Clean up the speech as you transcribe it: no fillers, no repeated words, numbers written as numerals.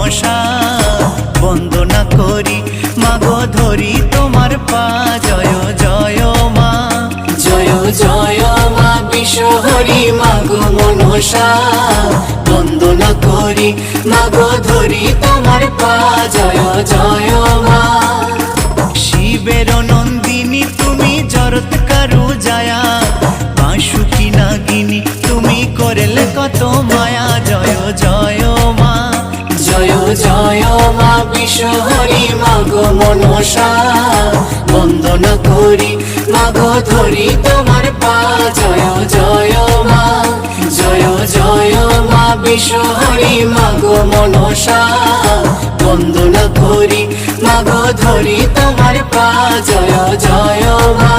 মনসা বন্দনা করি মাগো ধরি তোমার পা। জয় জয় মা, জয় জয় মা বিশ্বহরি মাগো মনসা বন্দনা করি মাগো ধরি তোমার পা। জয় জয় মা। শিবের নন্দিনী তুমি জরত কারু জায়া, বাঁশুকি নাগিনী তুমি করলে কত মায়া। জয় জয় মা, জয় জয় মা বিশ্বহরি মাগো মনসা বন্দনা করি মাগো ধরি তোমার পা। জয় জয় মা, জয় জয় মা বিশ্বহরি মাগো মনসা বন্দনা করি মাগো ধরি তোমার পা। জয় জয় মা।